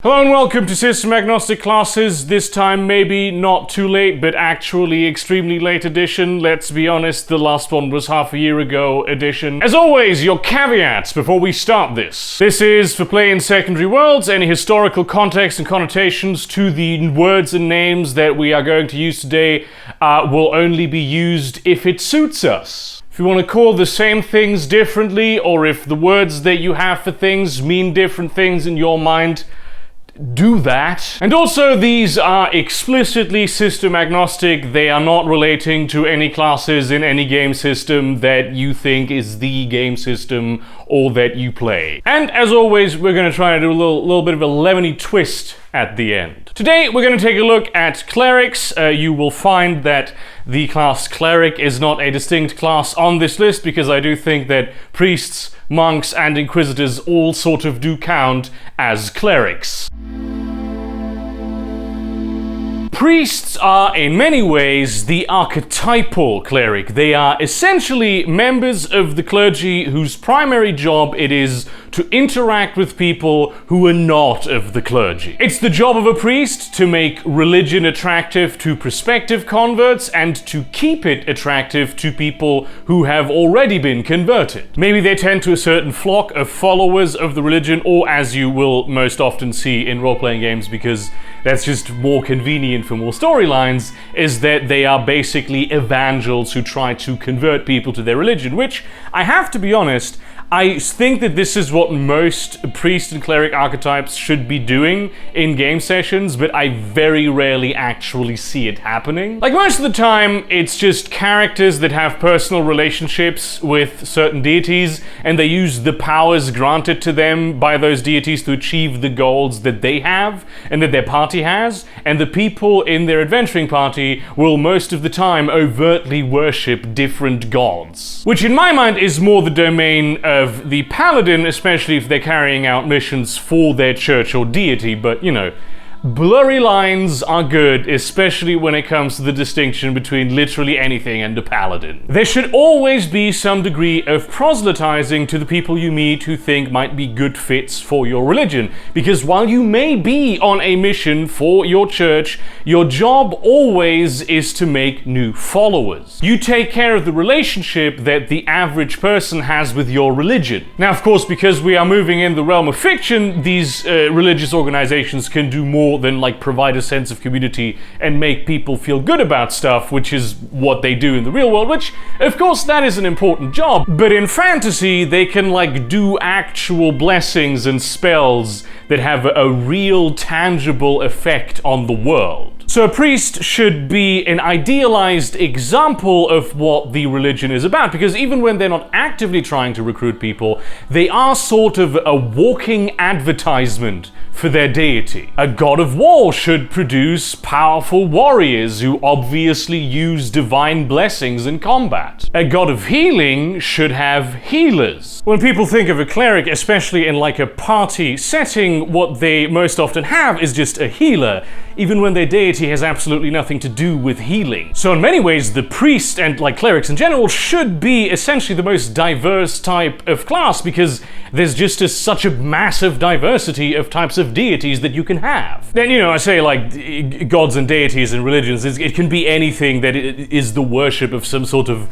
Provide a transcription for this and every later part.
Hello and welcome to System Agnostic Classes, this time maybe not too late, but actually extremely late edition. Let's be honest, the last one was half a year ago edition. As always, your caveats before we start this. This is for play in secondary worlds. Any historical context and connotations to the words and names that we are going to use today will only be used if it suits us. If you want to call the same things differently, or if the words that you have for things mean different things in your mind, do that. And also, these are explicitly system agnostic. They are not relating to any classes in any game system that you think is the game system or that you play. And as always, we're going to try to do a little bit of a lemony twist at the end. Today, we're going to take a look at clerics. You will find that the class cleric is not a distinct class on this list because I do think that priests, monks, and inquisitors all sort of do count as clerics. Priests are, in many ways, the archetypal cleric. They are essentially members of the clergy whose primary job it is to interact with people who are not of the clergy. It's the job of a priest to make religion attractive to prospective converts and to keep it attractive to people who have already been converted. Maybe they tend to a certain flock of followers of the religion, or as you will most often see in role-playing games, because that's just more convenient for more storylines, is that they are basically evangels who try to convert people to their religion, which, I have to be honest, I think that this is what most priest and cleric archetypes should be doing in game sessions, but I very rarely actually see it happening. Like, most of the time, it's just characters that have personal relationships with certain deities, and they use the powers granted to them by those deities to achieve the goals that they have and that their party has, and the people in their adventuring party will most of the time overtly worship different gods. Which in my mind is more the domain of the paladin, especially if they're carrying out missions for their church or deity, but you know, blurry lines are good, especially when it comes to the distinction between literally anything and a paladin. There should always be some degree of proselytizing to the people you meet who think might be good fits for your religion, because while you may be on a mission for your church, your job always is to make new followers. You take care of the relationship that the average person has with your religion. Now, of course, because we are moving in the realm of fiction, these religious organizations can do more than like provide a sense of community and make people feel good about stuff, which is what they do in the real world, which of course that is an important job, but in fantasy they can like do actual blessings and spells that have a real tangible effect on the world. So a priest should be an idealized example of what the religion is about, because even when they're not actively trying to recruit people, they are sort of a walking advertisement for their deity. A god of war should produce powerful warriors who obviously use divine blessings in combat. A god of healing should have healers. When people think of a cleric, especially in like a party setting, what they most often have is just a healer, even when their deity has absolutely nothing to do with healing. So in many ways, the priest and like clerics in general should be essentially the most diverse type of class, because there's just such a massive diversity of types of deities that you can have. Then, you know, I say like gods and deities and religions, it can be anything that is the worship of some sort of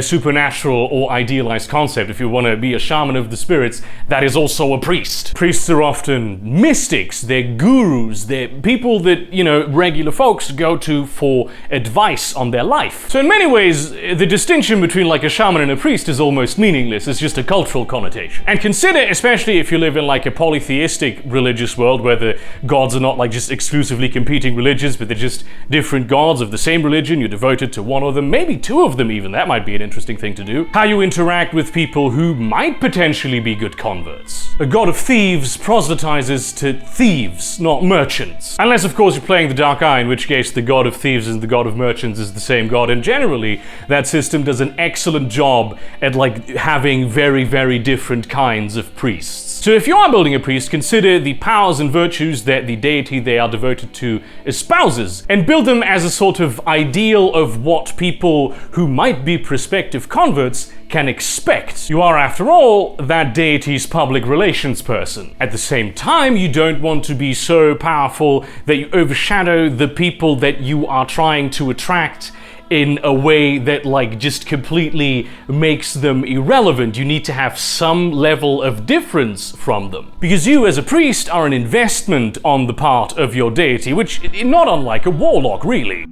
supernatural or idealized concept. If you want to be a shaman of the spirits, that is also a priest. Priests are often mystics, they're gurus, they're people that, you know, regular folks go to for advice on their life. So in many ways, the distinction between like a shaman and a priest is almost meaningless. It's just a cultural connotation. And consider, especially if you live in like a polytheistic religious world where the gods are not like just exclusively competing religions, but they're just different gods of the same religion. You're devoted to one of them, maybe two of them even. That might be an interesting thing to do. How you interact with people who might potentially be good converts. A god of thieves proselytizes to thieves, not merchants. Unless, of course, you're playing the Dark Eye, in which case the god of thieves and the god of merchants is the same god, and generally that system does an excellent job at like having very, very different kinds of priests. So if you are building a priest, consider the powers and virtues that the deity they are devoted to espouses, and build them as a sort of ideal of what people who might be prospective converts can expect. You are, after all, that deity's public relations person. At the same time, you don't want to be so powerful that you overshadow the people that you are trying to attract in a way that like just completely makes them irrelevant. You need to have some level of difference from them. Because you as a priest are an investment on the part of your deity, which not unlike a warlock, really.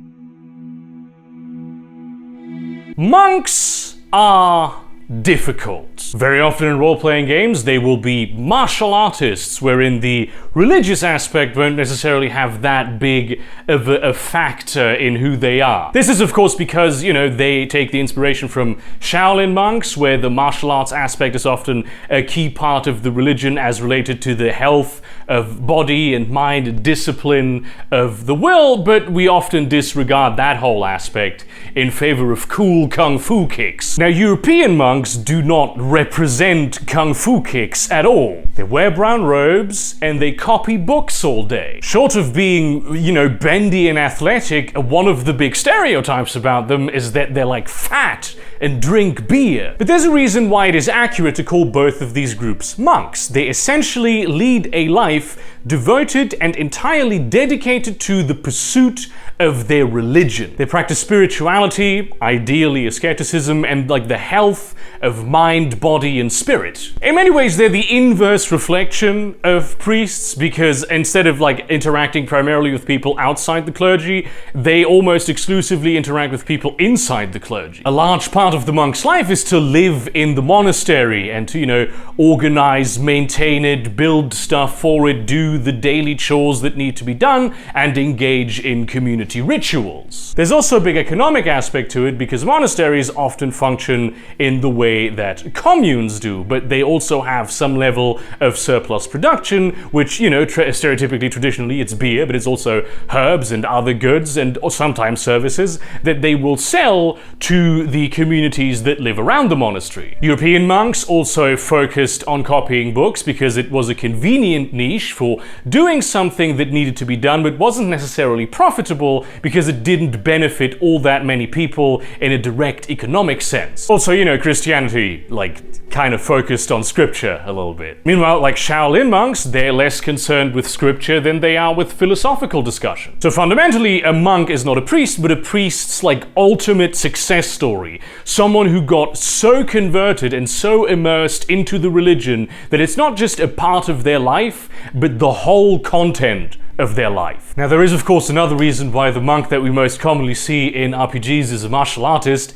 Monks are difficult. Very often in role-playing games, they will be martial artists, wherein the religious aspect won't necessarily have that big of a factor in who they are. This is of course because, you know, they take the inspiration from Shaolin monks, where the martial arts aspect is often a key part of the religion as related to the health of body and mind, discipline of the will, but we often disregard that whole aspect in favor of cool kung fu kicks. Now, European monks do not represent kung fu kicks at all. They wear brown robes and they copy books all day. Short of being, you know, bendy and athletic, one of the big stereotypes about them is that they're like fat and drink beer. But there's a reason why it is accurate to call both of these groups monks. They essentially lead a life devoted and entirely dedicated to the pursuit of their religion. They practice spirituality, ideally asceticism, and like the health of mind, body, and spirit. In many ways, they're the inverse reflection of priests, because instead of like interacting primarily with people outside the clergy, they almost exclusively interact with people inside the clergy. A large part of the monk's life is to live in the monastery and to, you know, organize, maintain it, build stuff for it, do the daily chores that need to be done, and engage in community rituals. There's also a big economic aspect to it, because monasteries often function in the way that communes do, but they also have some level of surplus production, which, you know, stereotypically, traditionally, it's beer, but it's also herbs and other goods and sometimes services that they will sell to the communities that live around the monastery. European monks also focused on copying books because it was a convenient niche for doing something that needed to be done but wasn't necessarily profitable because it didn't benefit all that many people in a direct economic sense. Also, you know, Christianity, like, kind of focused on scripture a little bit. Meanwhile, like Shaolin monks, they're less concerned with scripture than they are with philosophical discussion. So fundamentally, a monk is not a priest, but a priest's like ultimate success story. Someone who got so converted and so immersed into the religion that it's not just a part of their life, but the whole content of their life. Now, there is of course another reason why the monk that we most commonly see in RPGs is a martial artist.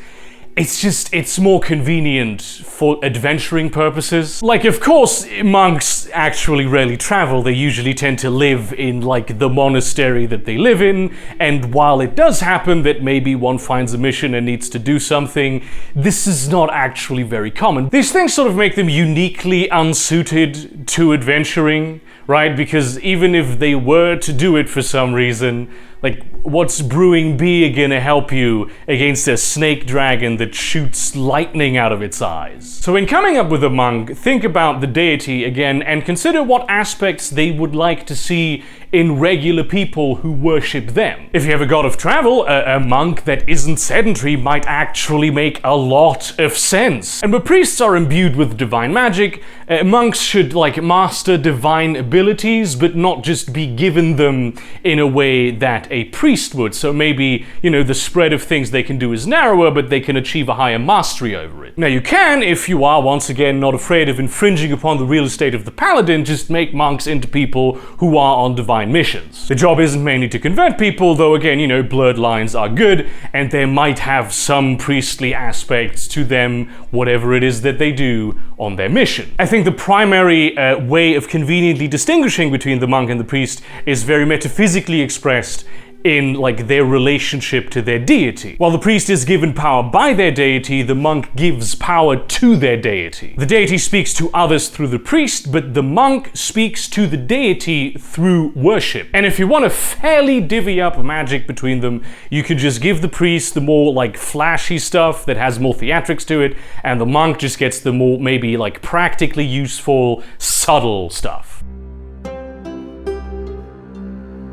It's more convenient for adventuring purposes. Like, of course, monks actually rarely travel. They usually tend to live in, like, the monastery that they live in, and while it does happen that maybe one finds a mission and needs to do something, this is not actually very common. These things sort of make them uniquely unsuited to adventuring, right? Because even if they were to do it for some reason, like, what's brewing beer gonna help you against a snake dragon that shoots lightning out of its eyes? So in coming up with a monk, think about the deity again and consider what aspects they would like to see in regular people who worship them. If you have a god of travel, a monk that isn't sedentary might actually make a lot of sense. And where priests are imbued with divine magic, monks should like master divine abilities, but not just be given them in a way that a priest would. So maybe, you know, the spread of things they can do is narrower, but they can achieve a higher mastery over it. Now you can, if you are once again not afraid of infringing upon the real estate of the paladin, just make monks into people who are on divine missions. The job isn't mainly to convert people, though again, you know, blurred lines are good, and they might have some priestly aspects to them, whatever it is that they do on their mission. I think the primary way of conveniently distinguishing between the monk and the priest is very metaphysically expressed in like their relationship to their deity. While the priest is given power by their deity, the monk gives power to their deity. The deity speaks to others through the priest, but the monk speaks to the deity through worship. And if you want to fairly divvy up magic between them, you can just give the priest the more like flashy stuff that has more theatrics to it, and the monk just gets the more maybe like practically useful, subtle stuff.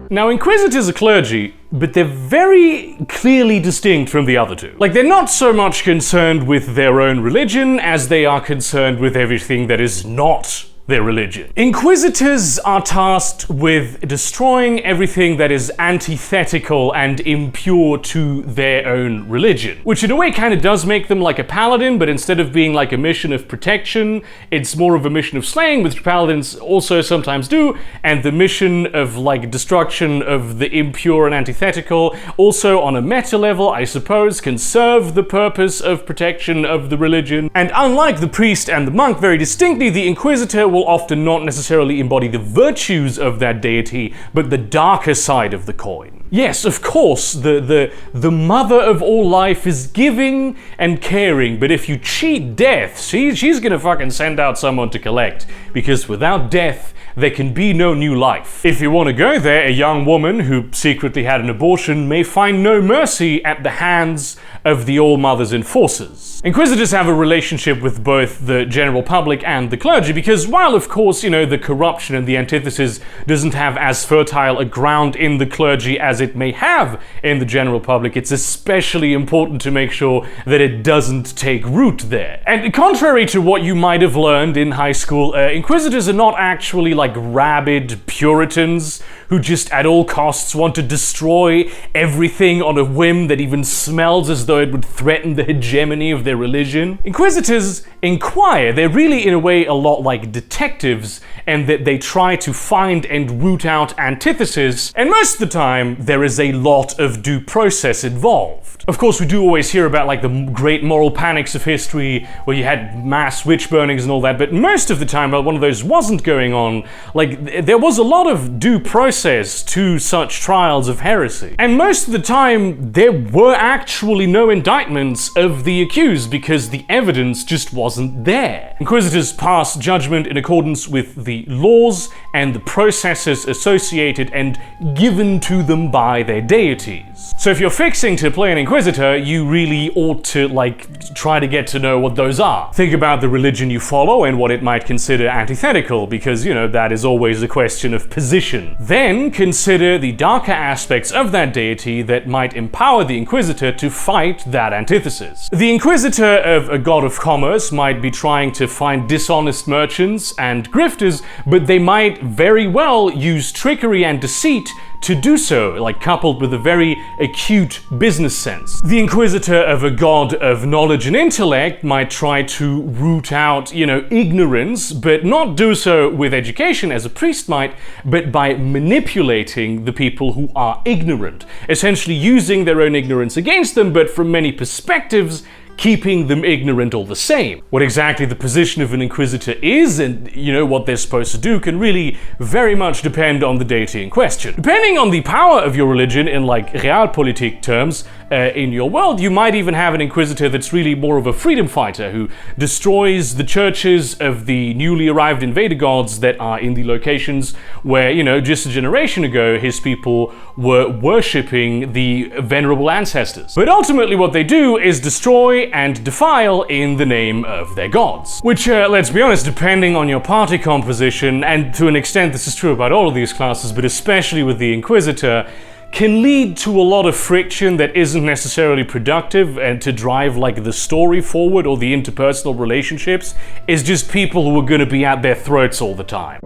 Now, Inquisitors are clergy, but they're very clearly distinct from the other two. Like, they're not so much concerned with their own religion as they are concerned with everything that is not their religion. Inquisitors are tasked with destroying everything that is antithetical and impure to their own religion, which in a way kind of does make them like a paladin, but instead of being like a mission of protection, it's more of a mission of slaying, which paladins also sometimes do, and the mission of like destruction of the impure and antithetical, also on a meta level, I suppose, can serve the purpose of protection of the religion. And unlike the priest and the monk, very distinctly, the Inquisitor will often not necessarily embody the virtues of that deity, but the darker side of the coin. Yes, of course, the mother of all life is giving and caring, but if you cheat death, she's gonna fucking send out someone to collect, because without death, there can be no new life. If you want to go there, a young woman who secretly had an abortion may find no mercy at the hands of the All-Mother's enforcers. Inquisitors have a relationship with both the general public and the clergy, because while of course, you know, the corruption and the antithesis doesn't have as fertile a ground in the clergy as it may have in the general public, it's especially important to make sure that it doesn't take root there. And contrary to what you might have learned in high school, Inquisitors are not actually like rabid Puritans who just at all costs want to destroy everything on a whim that even smells as though it would threaten the hegemony of their religion. Inquisitors inquire. They're really in a way a lot like detectives, and that they try to find and root out antithesis, and most of the time there is a lot of due process involved. Of course, we do always hear about like the great moral panics of history where you had mass witch burnings and all that, but most of the time while one of those wasn't going on, like there was a lot of due process to such trials of heresy. And most of the time there were actually no indictments of the accused because the evidence just wasn't there. Inquisitors pass judgment in accordance with the laws and the processes associated and given to them by their deities. So if you're fixing to play an Inquisitor, you really ought to like try to get to know what those are. Think about the religion you follow and what it might consider antithetical, because you know that is always a question of position. Then consider the darker aspects of that deity that might empower the Inquisitor to fight that antithesis. The Inquisitor of a god of commerce might be trying to find dishonest merchants and grifters, but they might very well use trickery and deceit to do so, like coupled with a very acute business sense. The Inquisitor of a god of knowledge and intellect might try to root out, you know, ignorance, but not do so with education as a priest might, but by manipulating the people who are ignorant, essentially using their own ignorance against them, but from many perspectives, keeping them ignorant all the same. What exactly the position of an Inquisitor is and, you know, what they're supposed to do can really very much depend on the deity in question. Depending on the power of your religion in like realpolitik terms in your world, you might even have an Inquisitor that's really more of a freedom fighter who destroys the churches of the newly arrived invader gods that are in the locations where, you know, just a generation ago his people were worshipping the venerable ancestors. But ultimately what they do is destroy and defile in the name of their gods. Which, let's be honest, depending on your party composition, and to an extent this is true about all of these classes, but especially with the Inquisitor, can lead to a lot of friction that isn't necessarily productive, and to drive like the story forward or the interpersonal relationships is just people who are going to be at their throats all the time.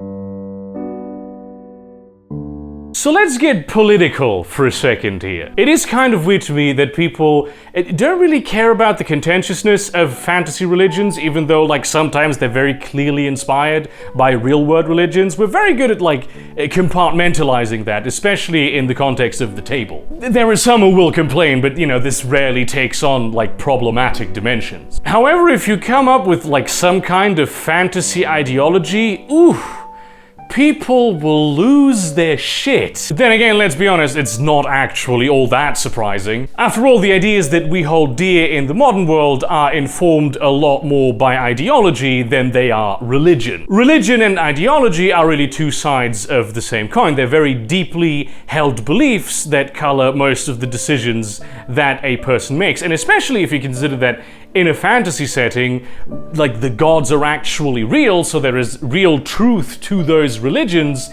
So let's get political for a second here. It is kind of weird to me that people don't really care about the contentiousness of fantasy religions, even though like sometimes they're very clearly inspired by real world religions. We're very good at like compartmentalizing that, especially in the context of the table. There are some who will complain, but you know, this rarely takes on like problematic dimensions. However, if you come up with like some kind of fantasy ideology, ooh, people will lose their shit. Then again, let's be honest, it's not actually all that surprising. After all, the ideas that we hold dear in the modern world are informed a lot more by ideology than they are religion. Religion and ideology are really two sides of the same coin. They're very deeply held beliefs that color most of the decisions that a person makes. And especially if you consider that in a fantasy setting, like, the gods are actually real, so there is real truth to those religions,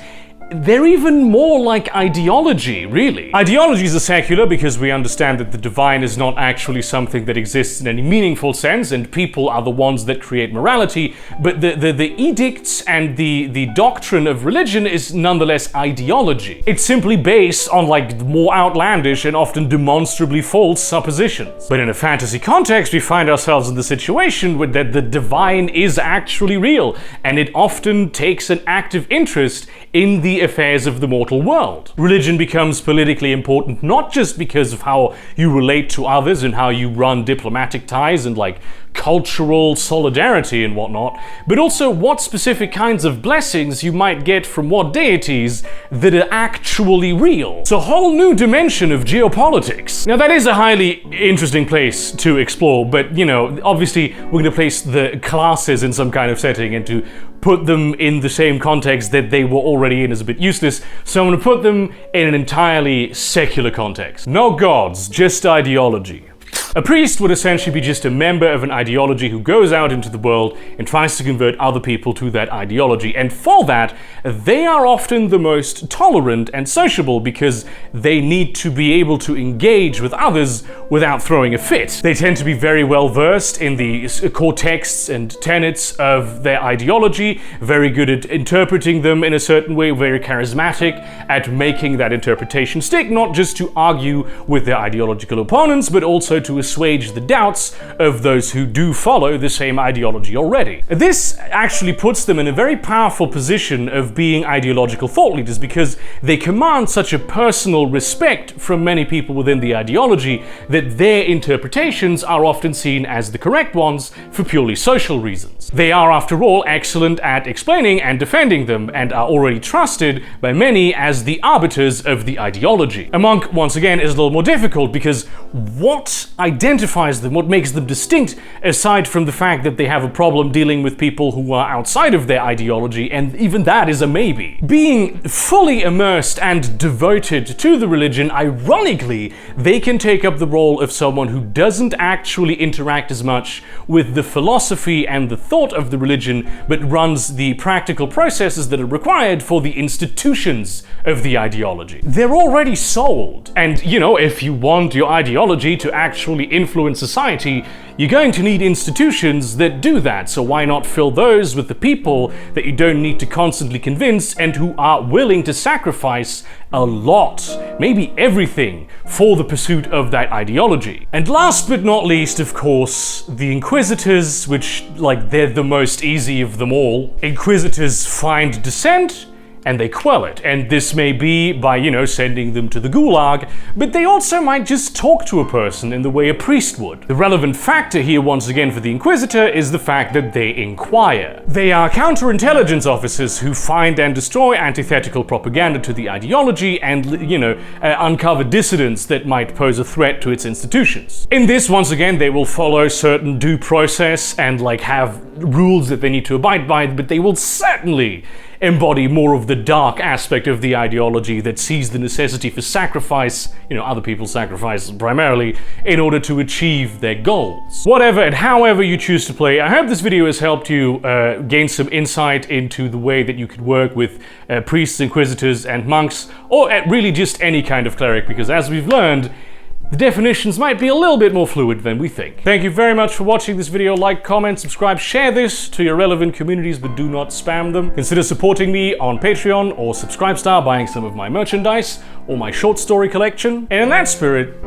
they're even more like ideology, really. Ideologies are secular because we understand that the divine is not actually something that exists in any meaningful sense, and people are the ones that create morality, but the edicts and the doctrine of religion is nonetheless ideology. It's simply based on, like, more outlandish and often demonstrably false suppositions. But in a fantasy context, we find ourselves in the situation where the divine is actually real, and it often takes an active interest in the affairs of the mortal world. Religion becomes politically important not just because of how you relate to others and how you run diplomatic ties and, like, cultural solidarity and whatnot, but also what specific kinds of blessings you might get from what deities that are actually real. It's a whole new dimension of geopolitics. Now, that is a highly interesting place to explore, but, you know, obviously we're going to place the classes in some kind of setting, and to put them in the same context that they were already in is a bit useless, so I'm going to put them in an entirely secular context. No gods, just ideology. A priest would essentially be just a member of an ideology who goes out into the world and tries to convert other people to that ideology. And for that, they are often the most tolerant and sociable because they need to be able to engage with others without throwing a fit. They tend to be very well versed in the core texts and tenets of their ideology, very good at interpreting them in a certain way, very charismatic at making that interpretation stick, not just to argue with their ideological opponents, but also to assuage the doubts of those who do follow the same ideology already. This actually puts them in a very powerful position of being ideological thought leaders because they command such a personal respect from many people within the ideology that their interpretations are often seen as the correct ones for purely social reasons. They are, after all, excellent at explaining and defending them, and are already trusted by many as the arbiters of the ideology. A monk, once again, is a little more difficult because what identifies them, what makes them distinct, aside from the fact that they have a problem dealing with people who are outside of their ideology, and even that is a maybe. Being fully immersed and devoted to the religion, ironically, they can take up the role of someone who doesn't actually interact as much with the philosophy and the thought of the religion, but runs the practical processes that are required for the institutions of the ideology. They're already sold, and, you know, if you want your ideology to actually influence society, you're going to need institutions that do that, so why not fill those with the people that you don't need to constantly convince and who are willing to sacrifice a lot, maybe everything, for the pursuit of that ideology. And last but not least, of course, the Inquisitors, which, like, they're the most easy of them all. Inquisitors find dissent, and they quell it. And this may be by, you know, sending them to the gulag, but they also might just talk to a person in the way a priest would. The relevant factor here, once again, for the Inquisitor is the fact that they inquire. They are counterintelligence officers who find and destroy antithetical propaganda to the ideology and, you know, uncover dissidents that might pose a threat to its institutions. In this, once again, they will follow certain due process and, like, have rules that they need to abide by, but they will certainly embody more of the dark aspect of the ideology that sees the necessity for sacrifice, you know, other people's sacrifice primarily, in order to achieve their goals. Whatever and however you choose to play, I hope this video has helped you gain some insight into the way that you could work with priests, inquisitors, and monks, or really just any kind of cleric, because as we've learned, the definitions might be a little bit more fluid than we think. Thank you very much for watching this video. Like, comment, subscribe, share this to your relevant communities, but do not spam them. Consider supporting me on Patreon or Subscribestar, buying some of my merchandise or my short story collection. And in that spirit,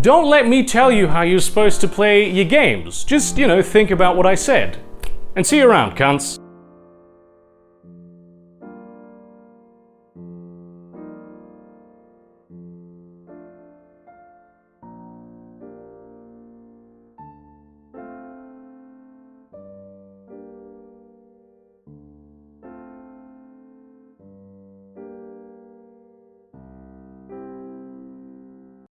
don't let me tell you how you're supposed to play your games. Just, you know, think about what I said. And see you around, cunts.